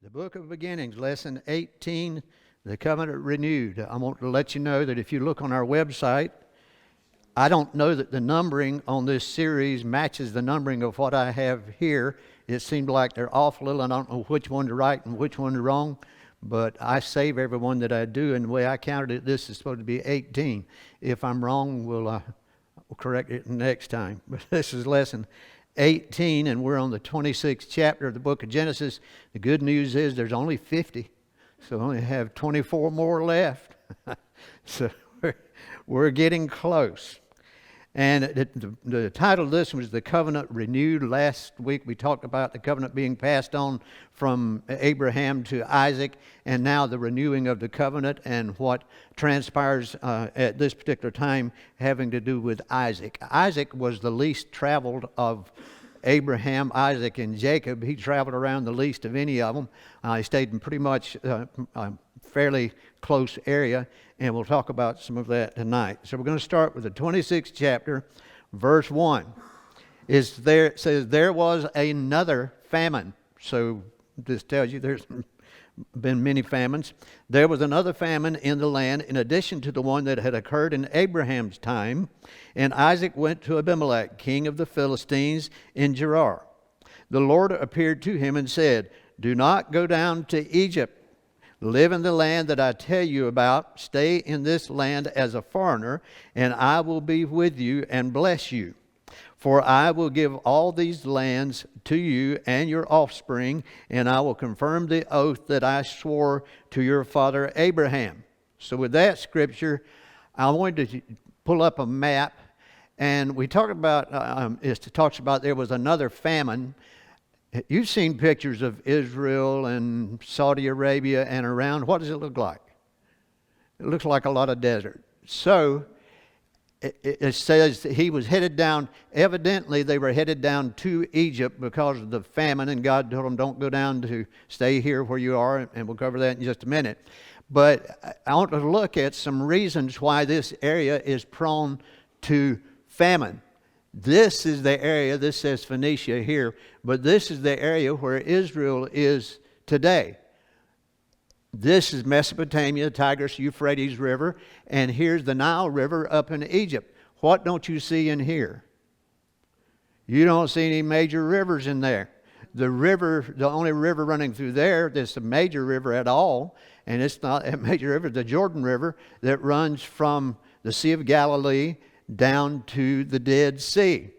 The Book of Beginnings, Lesson 18, The Covenant Renewed. I want to let you know that if you look on our website, I don't know that the numbering on this series matches the numbering of what I have here. It seemed like they're off a little, and I don't know which one to right and which one to wrong, but I save every one that I do, and the way I counted it, this is supposed to be 18. If I'm wrong, we'll correct it next time. But this is Lesson 18, and we're on the 26th chapter of the book of Genesis. The good news is there's only 50, so we only have 24 more left. So we're getting close. And the title of this was The Covenant Renewed. Last week we talked about the covenant being passed on from Abraham to Isaac, and now the renewing of the covenant and what transpires at this particular time having to do with Isaac. Isaac was the least traveled of Abraham, Isaac, and Jacob. He traveled around the least of any of them. He stayed in pretty much a fairly close area, and we'll talk about some of that tonight. So we're going to start with the 26th chapter, verse 1. It says, there was another famine. So this tells you there's been many famines. There was another famine in the land in addition to the one that had occurred in Abraham's time. And Isaac went to Abimelech, king of the Philistines, in Gerar. The Lord appeared to him and said, do not go down to Egypt. Live in the land that I tell you about. Stay in this land as a foreigner, and I will be with you and bless you. For I will give all these lands to you and your offspring, and I will confirm the oath that I swore to your father Abraham. So with that scripture, I wanted to pull up a map, and we talked about, it talks about there was another famine. You've seen pictures of Israel and Saudi Arabia and around. What does it look like? It looks like a lot of desert. So it says that he was headed down. Evidently, they were headed down to Egypt because of the famine, and God told them, don't go down, to stay here where you are, and we'll cover that in just a minute. But I want to look at some reasons why this area is prone to famine. This is the area, this says Phoenicia here, but this is the area where Israel is today. This is Mesopotamia, Tigris, Euphrates River, and here's the Nile River up in Egypt. What don't you see in here? You don't see any major rivers in there. The only river running through there that's a major river at all, and it's not a major river, the Jordan River that runs from the Sea of Galilee down to the Dead Sea.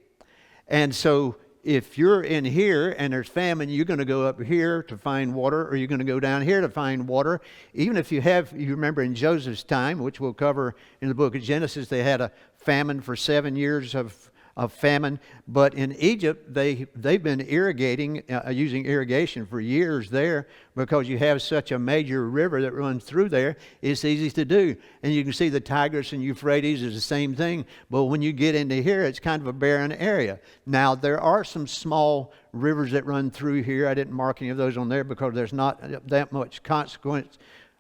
And so if you're in here and there's famine, you're going to go up here to find water, or you're going to go down here to find water. Even if you remember in Joseph's time, which we'll cover in the book of Genesis, they had a famine for 7 years of famine. But in Egypt, they've been irrigating, using irrigation for years there, because you have such a major river that runs through there. It's easy to do. And you can see the Tigris and Euphrates is the same thing. But when you get into here, it's kind of a barren area. Now, there are some small rivers that run through here. I didn't mark any of those on there because there's not that much consequence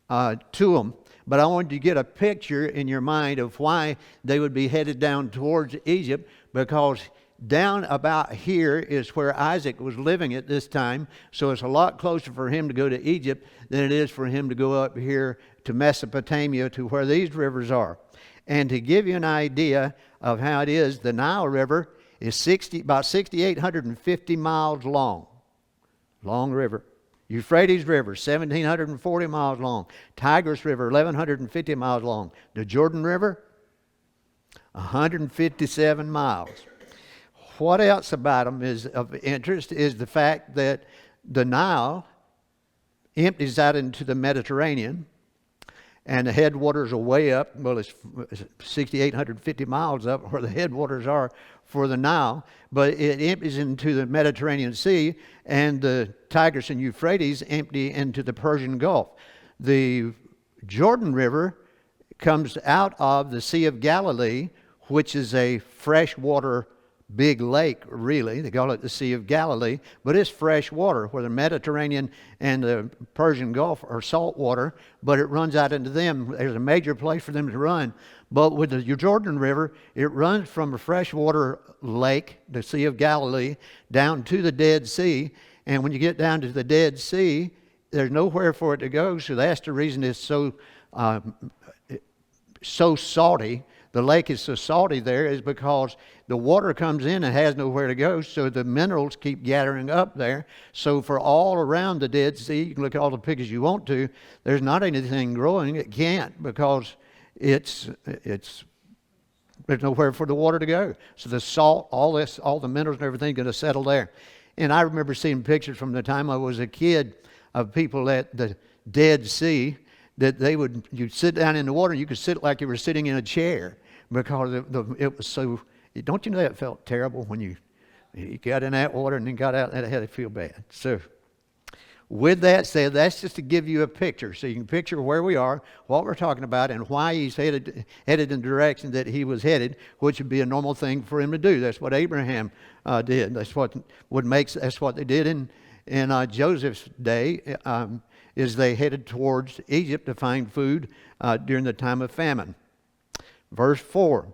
to them. But I wanted to get a picture in your mind of why they would be headed down towards Egypt, because down about here is where Isaac was living at this time. So it's a lot closer for him to go to Egypt than it is for him to go up here to Mesopotamia, to where these rivers are. And to give you an idea of how it is, the Nile River is about 6,850 miles long. Long river. Euphrates River, 1,740 miles long. Tigris River, 1,150 miles long. The Jordan River, 157 miles. What else about them is of interest is the fact that the Nile empties out into the Mediterranean, and the headwaters are way up. Well, it's 6,850 miles up where the headwaters are for the Nile, but it empties into the Mediterranean Sea, and the Tigris and Euphrates empty into the Persian Gulf. The Jordan River comes out of the Sea of Galilee, which is a freshwater big lake, really. They call it the Sea of Galilee, but it's fresh water, where the Mediterranean and the Persian Gulf are salt water, but it runs out into them. There's a major place for them to run. But with the Jordan River, it runs from a freshwater lake, the Sea of Galilee, down to the Dead Sea. And when you get down to the Dead Sea, there's nowhere for it to go, so that's the reason it's so salty. The lake is so salty there is because the water comes in and has nowhere to go, so the minerals keep gathering up there. So for all around the Dead Sea, you can look at all the pictures you want to, there's not anything growing. It can't, because there's nowhere for the water to go. So the salt, all the minerals and everything going to settle there. And I remember seeing pictures from the time I was a kid of people at the Dead Sea, that you'd sit down in the water and you could sit like you were sitting in a chair, because it was so. Don't you know that felt terrible when you got in that water and then got out and it had to feel bad. So with that said, that's just to give you a picture, so you can picture where we are, what we're talking about, and why he's headed in the direction that he was headed, which would be a normal thing for him to do. That's what Abraham did. That's what they did in Joseph's day. Is they headed towards Egypt to find food during the time of famine. Verse 4,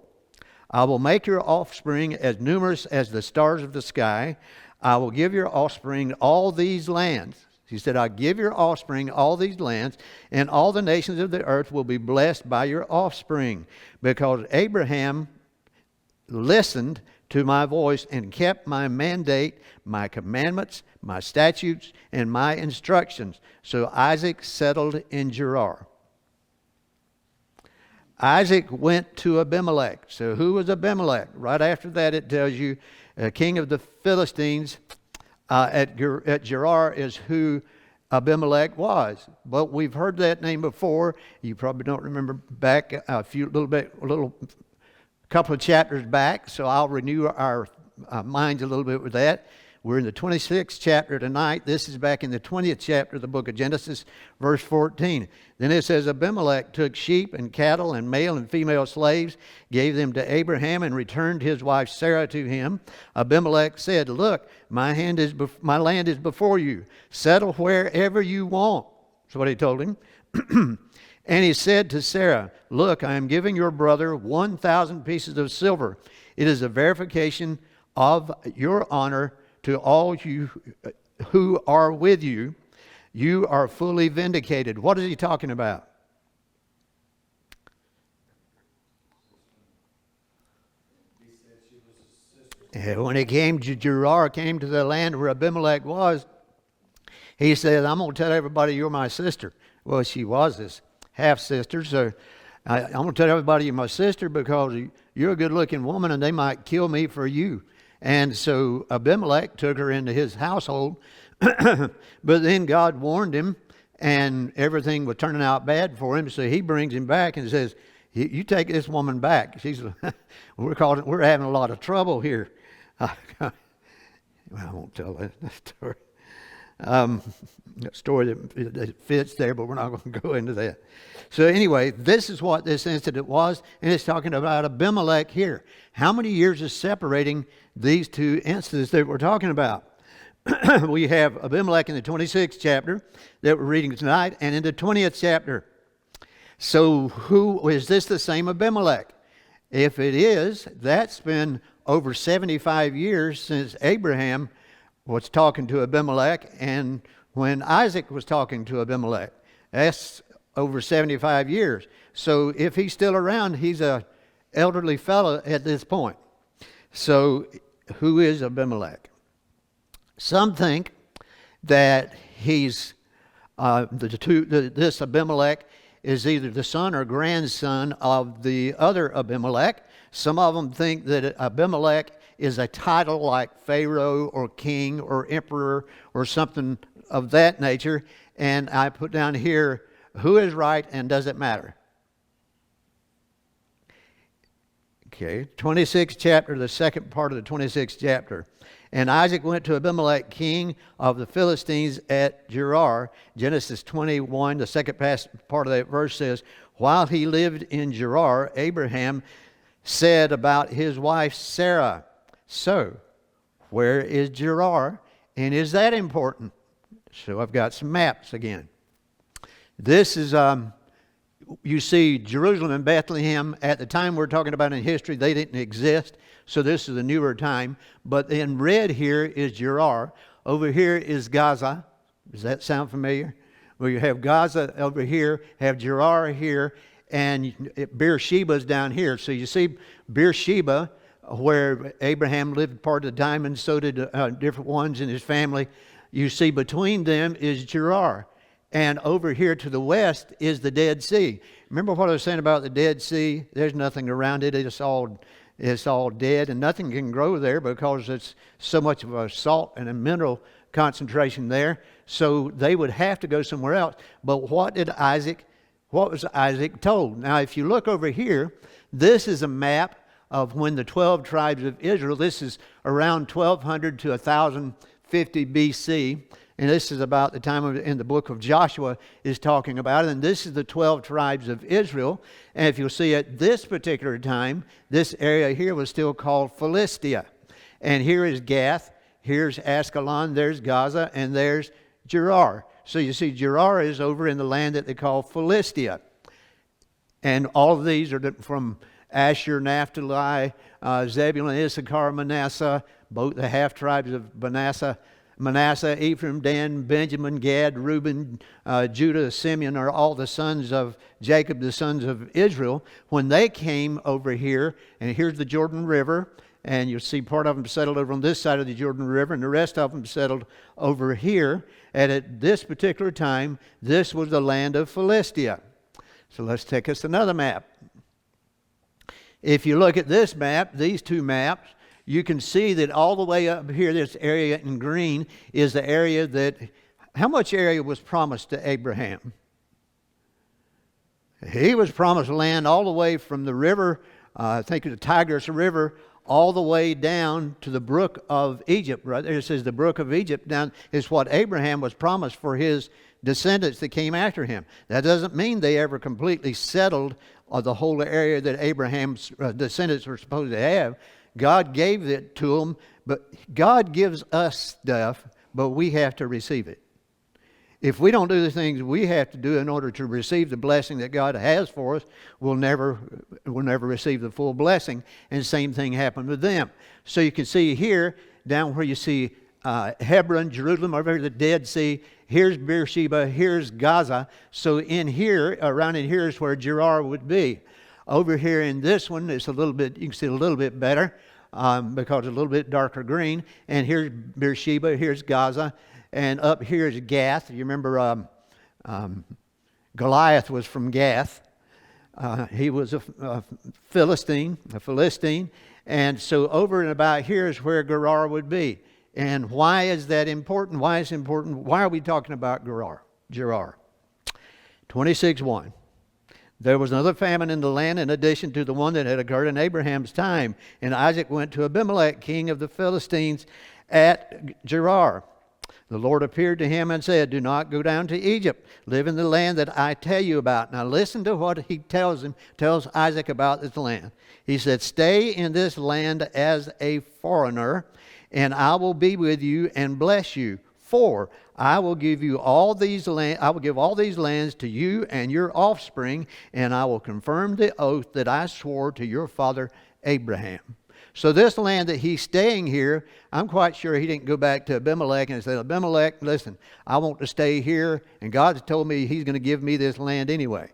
I will make your offspring as numerous as the stars of the sky. I will give your offspring all these lands. He said, I'll give your offspring all these lands, and all the nations of the earth will be blessed by your offspring, because Abraham listened to my voice and kept my mandate, my commandments, my statutes, and my instructions. So Isaac settled in Gerar. Isaac went to Abimelech. So who was Abimelech? Right after that it tells you king of the Philistines at Gerar is who Abimelech was. But we've heard that name before. You probably don't remember back a couple of chapters back, so I'll renew our minds a little bit with that. We're in the 26th chapter tonight. This is back in the 20th chapter of the book of Genesis, verse 14. Then it says, Abimelech took sheep and cattle and male and female slaves, gave them to Abraham, and returned his wife Sarah to him. Abimelech said, look, my land is before you. Settle wherever you want. That's what he told him. And he said to Sarah, look, I am giving your brother 1,000 pieces of silver. It is a verification of your honor to all you who are with you. You are fully vindicated. What is he talking about? When he came to Gerar, came to the land where Abimelech was, he said, I'm going to tell everybody you're my sister. Well, she was his half-sister, so I'm going to tell everybody you're my sister because you're a good-looking woman and they might kill me for you. And so Abimelech took her into his household, but then God warned him and everything was turning out bad for him, so he brings him back and says, you take this woman back. We're having a lot of trouble here. Well, I won't tell that story. That story that fits there, but we're not going to go into that. So anyway, this is what this incident was, and it's talking about Abimelech here. How many years is separating these two incidents that we're talking about? We have Abimelech in the 26th chapter that we're reading tonight, and in the 20th chapter. So who is this, the same Abimelech? If it is, that's been over 75 years since Abraham was talking to Abimelech and when Isaac was talking to Abimelech. That's over 75 years. So if he's still around, he's a elderly fellow at this point. So who is Abimelech? Some think that he's this Abimelech is either the son or grandson of the other Abimelech. Some of them think that Abimelech is a title like Pharaoh or king or emperor or something of that nature. And I put down here, who is right and does it matter? Okay, 26th chapter, the second part of the 26th chapter. And Isaac went to Abimelech, king of the Philistines at Gerar. Genesis 21, the second part of that verse says, while he lived in Gerar, Abraham said about his wife Sarah, so where is Gerar? And is that important? So I've got some maps again. This is, you see Jerusalem and Bethlehem. At the time we're talking about in history, they didn't exist. So this is a newer time. But in red here is Gerar. Over here is Gaza. Does that sound familiar? Well, you have Gaza over here, have Gerar here, and Beersheba is down here. So you see Beersheba, where Abraham lived part of the time, and so did different ones in his family. You see between them is Gerar. And over here to the west is the Dead Sea. Remember what I was saying about the Dead Sea? There's nothing around it. It's all dead, and nothing can grow there because it's so much of a salt and a mineral concentration there. So they would have to go somewhere else. But what was Isaac told? Now, if you look over here, this is a map of when the 12 tribes of Israel, this is around 1200 to 1050 BC. And this is about the time in the book of Joshua is talking about it. And this is the 12 tribes of Israel. And if you'll see at this particular time, this area here was still called Philistia. And here is Gath, here's Ascalon, there's Gaza, and there's Gerar. So you see Gerar is over in the land that they call Philistia. And all of these are from Asher, Naphtali, Zebulun, Issachar, Manasseh, both the half tribes of Manasseh, Ephraim, Dan, Benjamin, Gad, Reuben, Judah, Simeon are all the sons of Jacob, the sons of Israel. When they came over here, and here's the Jordan River, and you'll see part of them settled over on this side of the Jordan River, and the rest of them settled over here. And at this particular time, this was the land of Philistia. So let's take us another map. If you look at this map, these two maps, you can see that all the way up here, this area in green, is the area that, how much area was promised to Abraham? He was promised land all the way from the river, I think the Tigris River, all the way down to the brook of Egypt. Right there it says the brook of Egypt down is what Abraham was promised for his descendants that came after him. That doesn't mean they ever completely settled the whole area that Abraham's descendants were supposed to have. God gave it to them, but God gives us stuff, but we have to receive it. If we don't do the things we have to do in order to receive the blessing that God has for us, we'll never receive the full blessing. And the same thing happened with them. So you can see here, down where you see Hebron, Jerusalem, over here, the Dead Sea. Here's Beersheba, here's Gaza. So in here, around in here is where Gerar would be. Over here in this one, it's a little bit, you can see a little bit better because it's a little bit darker green. And here's Beersheba, here's Gaza. And up here is Gath. You remember Goliath was from Gath. He was a Philistine. And so over and about here is where Gerar would be. And why is that important? Why is it important? Why are we talking about Gerar? 26:1. There was another famine in the land in addition to the one that had occurred in Abraham's time. And Isaac went to Abimelech, king of the Philistines, at Gerar. The Lord appeared to him and said, "Do not go down to Egypt. Live in the land that I tell you about." Now listen to what he tells Isaac about this land. He said, "Stay in this land as a foreigner, and I will be with you and bless you. For I will give you all these lands. I will give all these lands to you and your offspring, and I will confirm the oath that I swore to your father Abraham." So this land that he's staying here, I'm quite sure he didn't go back to Abimelech and say, "Abimelech, listen, I want to stay here, and God's told me he's going to give me this land anyway."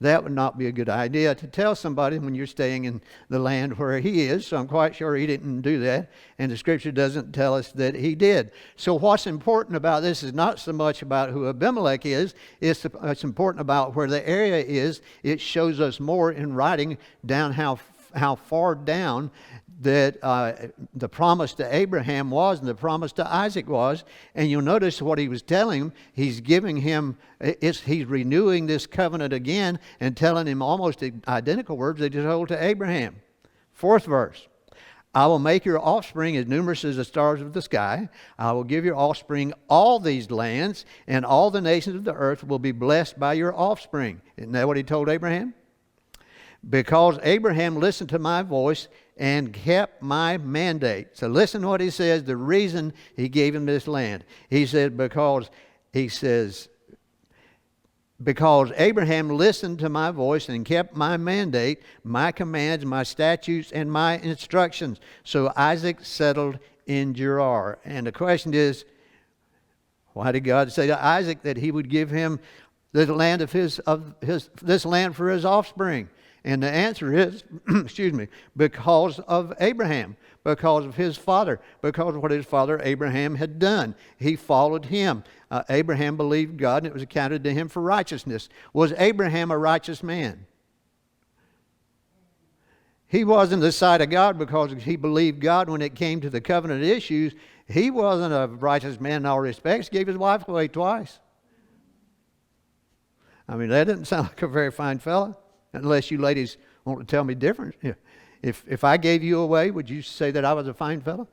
That would not be a good idea to tell somebody when you're staying in the land where he is. So I'm quite sure he didn't do that. And the scripture doesn't tell us that he did. So what's important about this is not so much about who Abimelech is. It's important about where the area is. It shows us more in writing down how far down that the promise to Abraham was and the promise to Isaac was. And you'll notice what he was telling him. He's giving him, he's renewing this covenant again and telling him almost identical words that he told to Abraham. 4th verse. "I will make your offspring as numerous as the stars of the sky. I will give your offspring all these lands, and all the nations of the earth will be blessed by your offspring." Isn't that what he told Abraham? "Because Abraham listened to my voice and kept my mandate." So listen to what he says, the reason he gave him this land. He said, because Abraham listened to my voice and kept my mandate, my commands, my statutes, and my instructions. So Isaac settled in Gerar. And the question is, Why did God say to Isaac that he would give him the land of this land for his offspring? And the answer is, excuse me, because of Abraham, because of his father, because of what his father Abraham had done. He followed him. Abraham believed God, and it was accounted to him for righteousness. Was Abraham a righteous man? He was in the sight of God because he believed God when it came to the covenant issues. He wasn't a righteous man in all respects. He gave his wife away twice. I mean, that doesn't sound like a very fine fella, unless you ladies want to tell me different. Yeah. If I gave you away, would you say that I was a fine fella?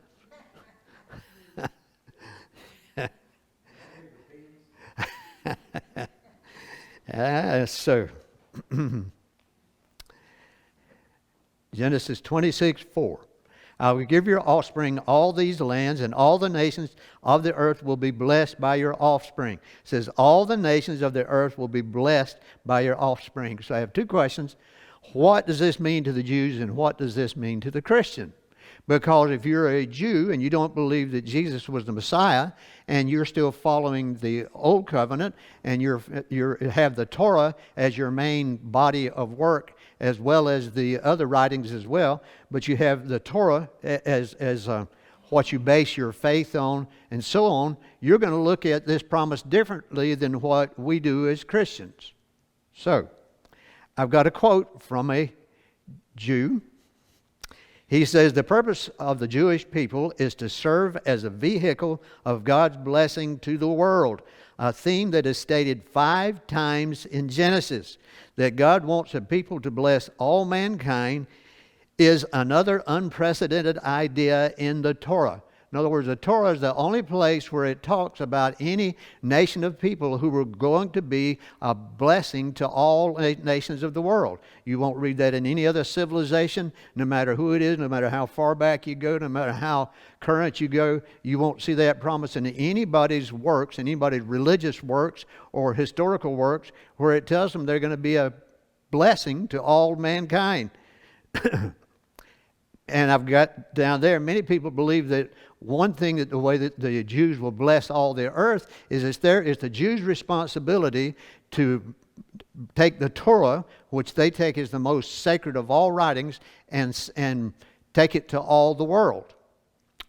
So, Genesis 26:4. I will give your offspring all these lands, and all the nations of the earth will be blessed by your offspring. It says all the nations of the earth will be blessed by your offspring. So I have two questions. What does this mean to the Jews, and what does this mean to the Christian? Because if you're a Jew and you don't believe that Jesus was the Messiah, and you're still following the Old Covenant, and you have the Torah as your main body of work, as well as the other writings as well, but you have the Torah as what you base your faith on, and so on, you're going to look at this promise differently than what we do as Christians. So, I've got a quote from a Jew. He says, the purpose of the Jewish people is to serve as a vehicle of God's blessing to the world, a theme that is stated 5 times in Genesis. That God wants a people to bless all mankind is another unprecedented idea in the Torah. In other words, the Torah is the only place where it talks about any nation of people who were going to be a blessing to all nations of the world. You won't read that in any other civilization, no matter who it is, no matter how far back you go, no matter how current you go. You won't see that promise in anybody's works, anybody's religious works or historical works, where it tells them they're going to be a blessing to all mankind. And I've got down there, many people believe that one thing, that the way that the Jews will bless all the earth is it's the Jews' responsibility to take the Torah, which they take as the most sacred of all writings, and take it to all the world.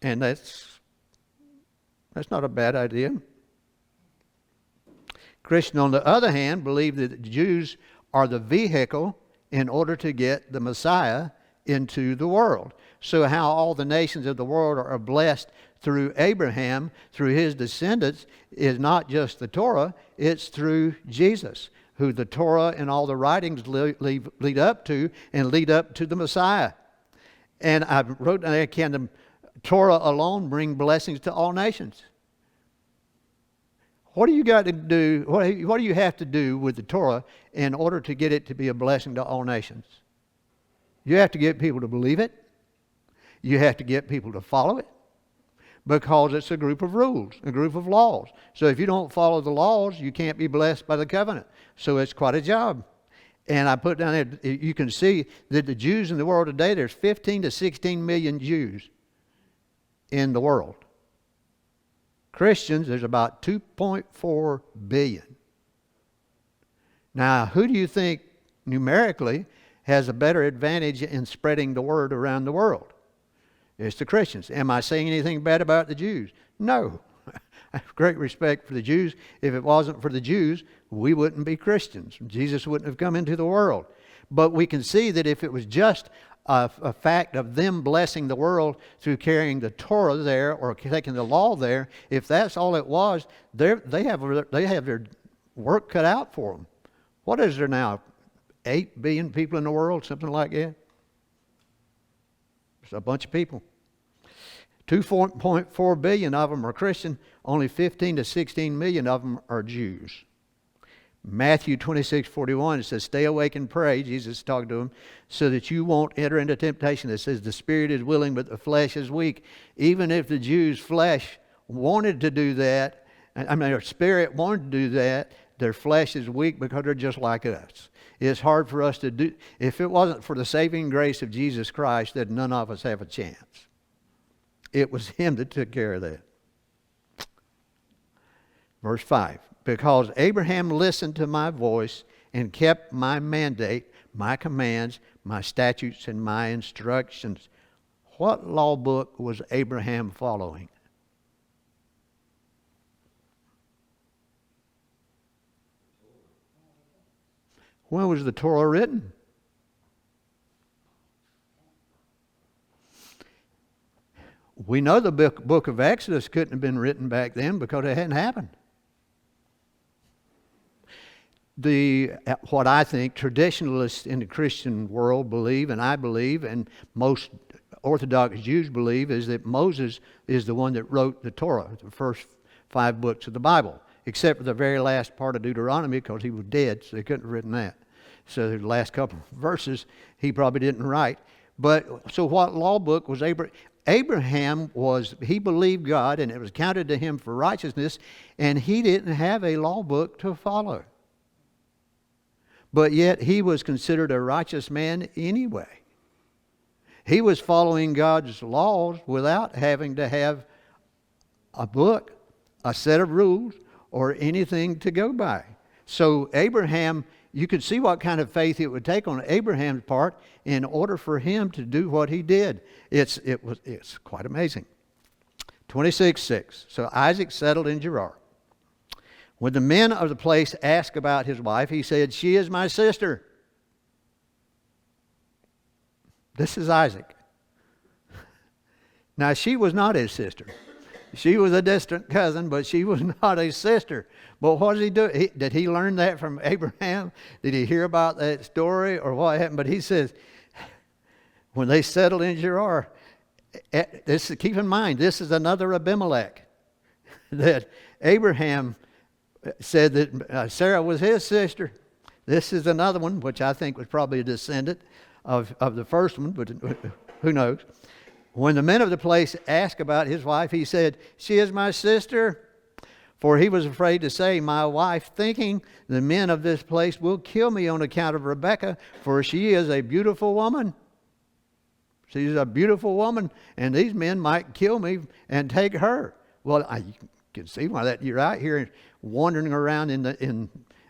And that's not a bad idea. Christians, on the other hand, believe that the Jews are the vehicle in order to get the Messiah into the world. So how all the nations of the world are blessed through Abraham, through his descendants, is not just the Torah, it's through Jesus, who the Torah and all the writings lead up to, and lead up to the Messiah. And I wrote down there, can the Torah alone bring blessings to all nations? What do you got to do, what do you have to do with the Torah in order to get it to be a blessing to all nations? You have to get people to believe it. You have to get people to follow it, because it's a group of rules, a group of laws. So if you don't follow the laws, you can't be blessed by the covenant. So it's quite a job. And I put down there, you can see that the Jews in the world today, there's 15 to 16 million Jews in the world. Christians, there's about 2.4 billion. Now, who do you think numerically has a better advantage in spreading the word around the world? It's the Christians. Am I saying anything bad about the Jews? No. I have great respect for the Jews. If it wasn't for the Jews, we wouldn't be Christians. Jesus wouldn't have come into the world. But we can see that if it was just a fact of them blessing the world through carrying the Torah there, or taking the law there, if that's all it was, they have their work cut out for them. What is there now? 8 billion people in the world, something like that. It's a bunch of people. 2.4 billion of them are Christian. Only 15 to 16 million of them are Jews. Matthew 26:41, it says, stay awake and pray, Jesus talking to them, so that you won't enter into temptation. It says, the spirit is willing, but the flesh is weak. Even if the Jews' flesh wanted to do that, their spirit wanted to do that, their flesh is weak because they're just like us. It's hard for us to do. If it wasn't for the saving grace of Jesus Christ, then none of us have a chance. It was Him that took care of that. Verse 5, because Abraham listened to my voice and kept my mandate, my commands, my statutes, and my instructions. What law book was Abraham following? When was the Torah written? We know the book of Exodus couldn't have been written back then because it hadn't happened. What I think traditionalists in the Christian world believe, and I believe, and most Orthodox Jews believe, is that Moses is the one that wrote the Torah, the first 5 books of the Bible, except for the very last part of Deuteronomy because he was dead, so they couldn't have written that. So the last couple of verses he probably didn't write. But so what law book was Abraham? Abraham he believed God and it was counted to him for righteousness, and he didn't have a law book to follow. But yet he was considered a righteous man anyway. He was following God's laws without having to have a book, a set of rules, or anything to go by. So Abraham, you could see what kind of faith it would take on Abraham's part in order for him to do what he did. It's quite amazing. 26:6. So Isaac settled in Gerar. When the men of the place asked about his wife, he said, "She is my sister." This is Isaac. Now, she was not his sister. She was a distant cousin, but she was not a sister. But what does he do? Did he learn that from Abraham? Did he hear about that story or what happened? But he says, when they settled in Gerar, keep in mind, this is another Abimelech. That Abraham said that Sarah was his sister. This is another one, which I think was probably a descendant of the first one, but who knows. When the men of the place asked about his wife, he said, "She is my sister." For he was afraid to say, "My wife," thinking, "the men of this place will kill me on account of Rebekah, for she is a beautiful woman." She's a beautiful woman, and these men might kill me and take her. Well, you can see why that. You're out here wandering around in the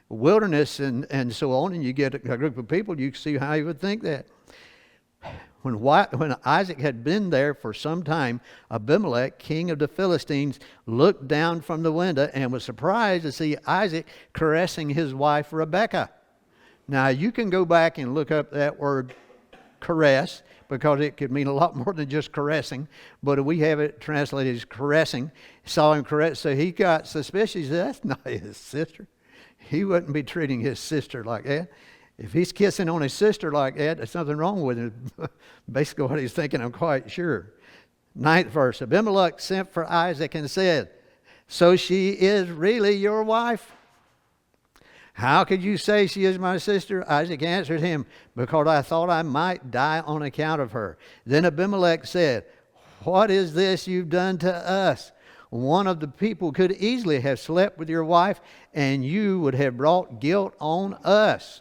wilderness and so on, and you get a group of people, you can see how you would think that. When Isaac had been there for some time, Abimelech, king of the Philistines, looked down from the window and was surprised to see Isaac caressing his wife Rebekah. Now, you can go back and look up that word caress, because it could mean a lot more than just caressing, but we have it translated as caressing. Saw him caress, so he got suspicious. He said, "That's not his sister. He wouldn't be treating his sister like that. If he's kissing on his sister like that, there's something wrong with him." Basically what he's thinking, I'm quite sure. 9th verse. Abimelech sent for Isaac and said, "So she is really your wife? How could you say she is my sister?" Isaac answered him, "Because I thought I might die on account of her." Then Abimelech said, "What is this you've done to us? One of the people could easily have slept with your wife, and you would have brought guilt on us."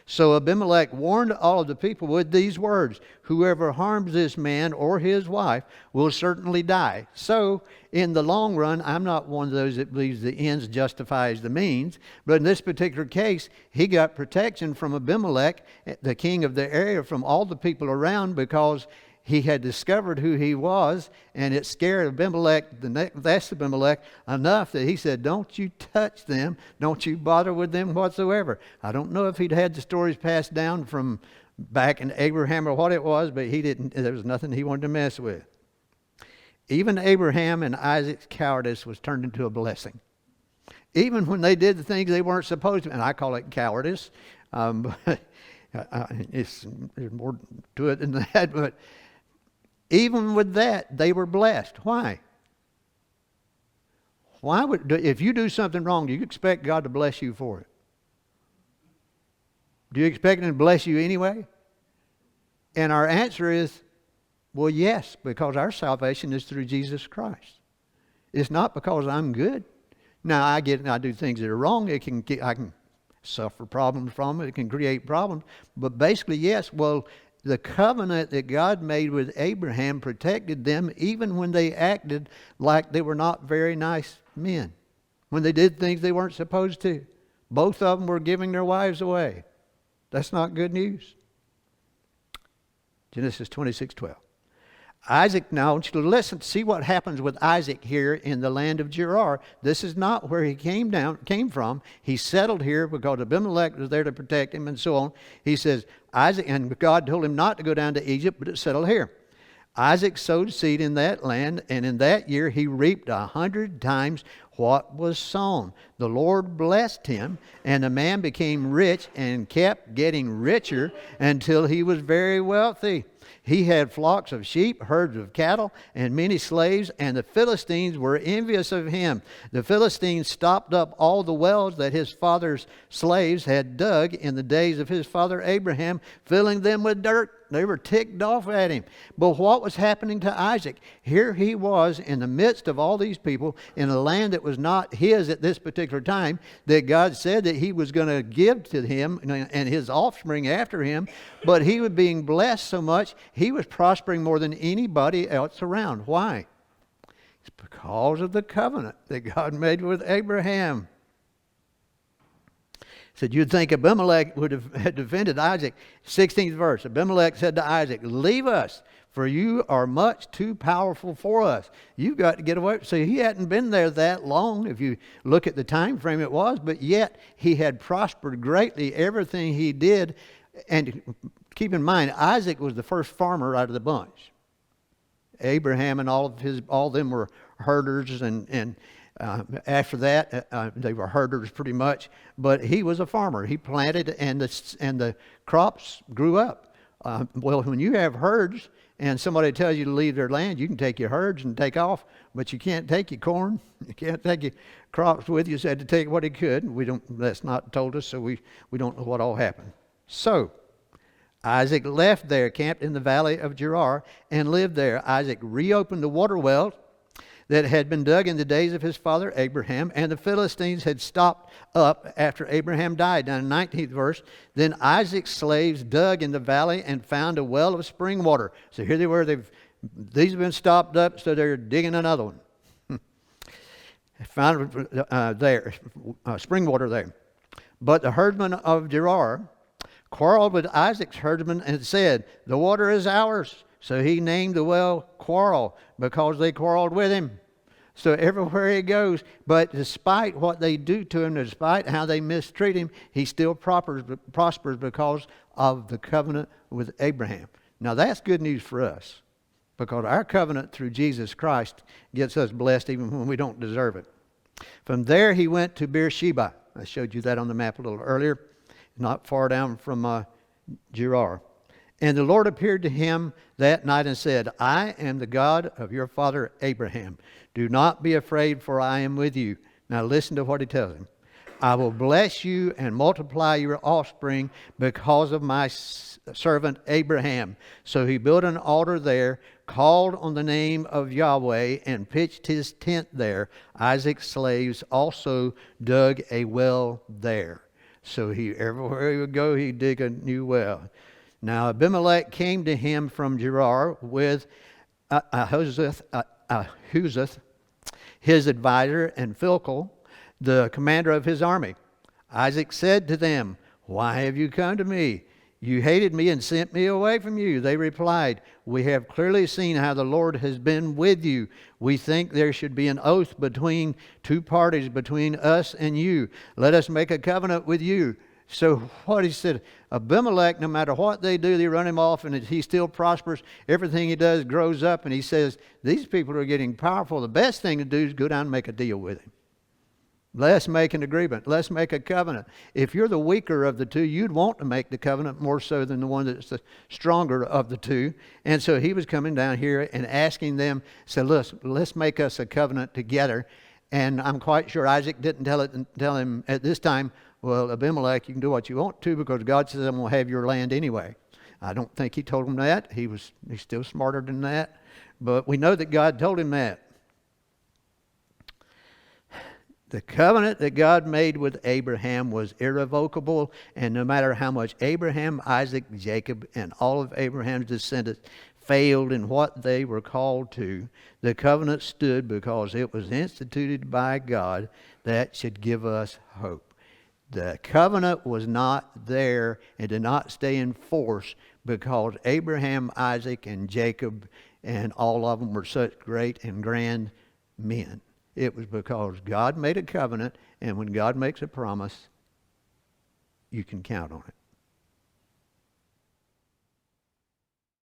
So Abimelech warned all of the people with these words, "Whoever harms this man or his wife will certainly die." So, in the long run, I'm not one of those that believes the ends justifies the means, but in this particular case, he got protection from Abimelech, the king of the area, from all the people around, because he had discovered who he was, and it scared Abimelech, that's Abimelech, enough that he said, "Don't you touch them. Don't you bother with them whatsoever." I don't know if he'd had the stories passed down from back in Abraham or what it was, but he didn't. There was nothing he wanted to mess with. Even Abraham and Isaac's cowardice was turned into a blessing. Even when they did the things they weren't supposed to, and I call it cowardice, but there's more to it than that, but even with that, they were blessed. Why? If you do something wrong, do you expect God to bless you for it? Do you expect Him to bless you anyway? And our answer is, well, yes, because our salvation is through Jesus Christ. It's not because I'm good. Now, I do things that are wrong. I can suffer problems from it. It can create problems. But basically, yes, well, the covenant that God made with Abraham protected them even when they acted like they were not very nice men. when they did things they weren't supposed to. Both of them were giving their wives away. That's not good news. Genesis 26:12. Isaac, now I want you to listen, see what happens with Isaac here in the land of Gerar. This is not where he came from. He settled here because Abimelech was there to protect him and so on. He says, Isaac, and God told him not to go down to Egypt, but to settle here. Isaac sowed seed in that land, and in that year he reaped 100 times what was sown. The Lord blessed him, and the man became rich and kept getting richer until he was very wealthy. He had flocks of sheep, herds of cattle, and many slaves, and the Philistines were envious of him. The Philistines stopped up all the wells that his father's slaves had dug in the days of his father Abraham, filling them with dirt. They were ticked off at him. But what was happening to Isaac? Here he was in the midst of all these people in a land that was not his at this particular time, that God said that he was going to give to him and his offspring after him. But he was being blessed so much, he was prospering more than anybody else around. Why? It's because of the covenant that God made with Abraham. Said you'd think Abimelech would have had defended Isaac. 16th verse. Abimelech said to Isaac, leave us, for you are much too powerful for us. You've got to get away. So he hadn't been there that long, if you look at the time frame it was, but yet he had prospered greatly, everything he did. And keep in mind, Isaac was the first farmer out of the bunch. Abraham and all of them were herders, and after that, they were herders pretty much. But he was a farmer. He planted, and the crops grew up. Well, when you have herds, and somebody tells you to leave their land, you can take your herds and take off, but you can't take your corn. You can't take your crops with you. So he had to take what he could. That's not told us, so we don't know what all happened. So Isaac left there, camped in the valley of Gerar, and lived there. Isaac reopened the water well that had been dug in the days of his father Abraham, and the Philistines had stopped up after Abraham died. Now in the 19th verse, then Isaac's slaves dug in the valley and found a well of spring water. So here they were, these have been stopped up, so they're digging another one. Found spring water there. But the herdmen of Gerar quarreled with Isaac's herdsmen and said, the water is ours. So he named the well Quarrel, because they quarreled with him. So everywhere he goes, but despite what they do to him, despite how they mistreat him, he still prospers because of the covenant with Abraham. Now that's good news for us, because our covenant through Jesus Christ gets us blessed even when we don't deserve it. From there he went to Beersheba. I showed you that on the map a little earlier, not far down from Gerar. And the Lord appeared to him that night and said, I am the God of your father Abraham. Do not be afraid, for I am with you. Now listen to what he tells him. I will bless you and multiply your offspring because of my servant Abraham. So he built an altar there, called on the name of Yahweh, and pitched his tent there. Isaac's slaves also dug a well there. So everywhere he would go, he'd dig a new well. Now Abimelech came to him from Gerar with Ahuzzath, his advisor, and Phicol, the commander of his army. Isaac said to them, why have you come to me? You hated me and sent me away from you. They replied, we have clearly seen how the Lord has been with you. We think there should be an oath between two parties, between us and you. Let us make a covenant with you. So what he said, Abimelech, no matter what they do, they run him off and he still prospers. Everything he does grows up, and he says, these people are getting powerful. The best thing to do is go down and make a deal with him. Let's make an agreement. Let's make a covenant. If you're the weaker of the two, you'd want to make the covenant more so than the one that's the stronger of the two. And so he was coming down here and asking them, said, let's make us a covenant together. And I'm quite sure Isaac didn't tell him at this time, well, Abimelech, you can do what you want to, because God says I'm going to have your land anyway. I don't think he told him that. He's still smarter than that. But we know that God told him that. The covenant that God made with Abraham was irrevocable, and no matter how much Abraham, Isaac, Jacob, and all of Abraham's descendants failed in what they were called to, the covenant stood because it was instituted by God that should give us hope. The covenant was not there and did not stay in force because Abraham, Isaac, and Jacob and all of them were such great and grand men. It was because God made a covenant, and when God makes a promise, you can count on it.